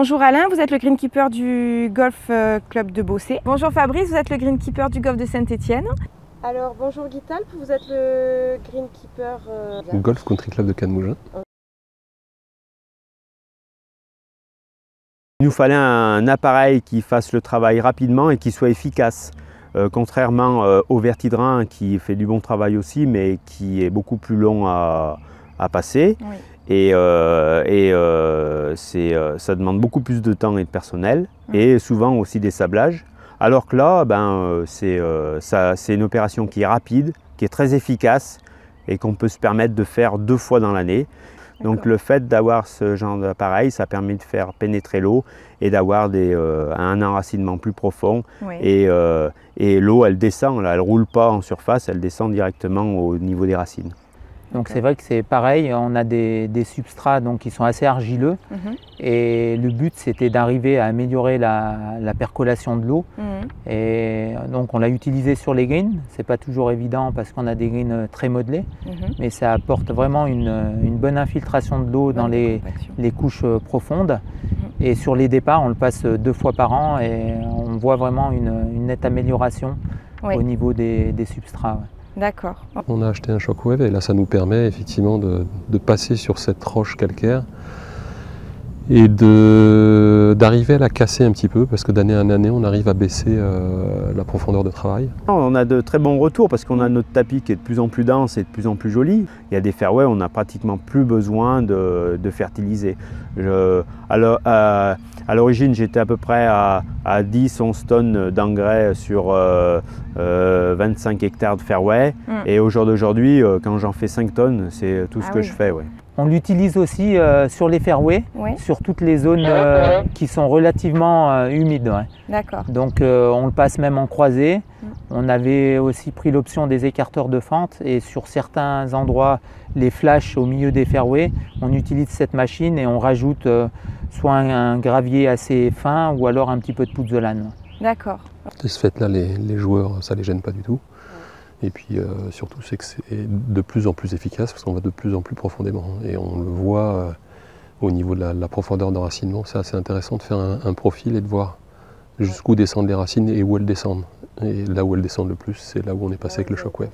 Bonjour Alain, vous êtes le greenkeeper du Golf Club de Bossé. Bonjour Fabrice, vous êtes le greenkeeper du Golf de Saint-Étienne. Alors bonjour Guitalp, vous êtes le greenkeeper Golf Country Club de Cannes-Mougins. Il nous fallait un appareil qui fasse le travail rapidement et qui soit efficace. Contrairement au vertidrin qui fait du bon travail aussi, mais qui est beaucoup plus long à passer. Oui. Ça demande beaucoup plus de temps et de personnel, et souvent aussi des sablages. Alors que là, c'est une opération qui est rapide, qui est très efficace et qu'on peut se permettre de faire 2 fois dans l'année. Donc le fait d'avoir ce genre d'appareil, ça permet de faire pénétrer l'eau et d'avoir un enracinement plus profond. Oui. Et l'eau, elle descend, elle ne roule pas en surface, elle descend directement au niveau des racines. Donc c'est vrai que c'est pareil, on a des substrats donc, qui sont assez argileux et le but c'était d'arriver à améliorer la percolation de l'eau et donc on l'a utilisé sur les greens. C'est pas toujours évident parce qu'on a des greens très modelés, mais ça apporte vraiment une bonne infiltration de l'eau dans les couches profondes. Et sur les départs on le passe 2 fois par an et on voit vraiment une nette amélioration au niveau des substrats. D'accord. On a acheté un Shockwave et là ça nous permet effectivement de passer sur cette roche calcaire et d'arriver à la casser un petit peu parce que d'année en année on arrive à baisser la profondeur de travail. On a de très bons retours parce qu'on a notre tapis qui est de plus en plus dense et de plus en plus joli. Il y a des fairways, on n'a pratiquement plus besoin de fertiliser. À l'origine, j'étais à peu près à 10-11 tonnes d'engrais sur 25 hectares de fairway. Et au jour d'aujourd'hui, quand j'en fais 5 tonnes, c'est tout ce que je fais. Ouais. On l'utilise aussi sur les fairways, sur toutes les zones qui sont relativement humides. Ouais. D'accord. Donc on le passe même en croisée. On avait aussi pris l'option des écarteurs de fente et sur certains endroits, les flashs au milieu des fairways, on utilise cette machine et on rajoute soit un gravier assez fin ou alors un petit peu de pouzzolane. D'accord. De ce fait-là, les joueurs, ça ne les gêne pas du tout. Et puis surtout, c'est que c'est de plus en plus efficace parce qu'on va de plus en plus profondément. Et on le voit au niveau de la profondeur d'enracinement. C'est assez intéressant de faire un profil et de voir jusqu'où descendent les racines et où elles descendent. Et là où elles descendent le plus, c'est là où on est passé avec le Shockwave.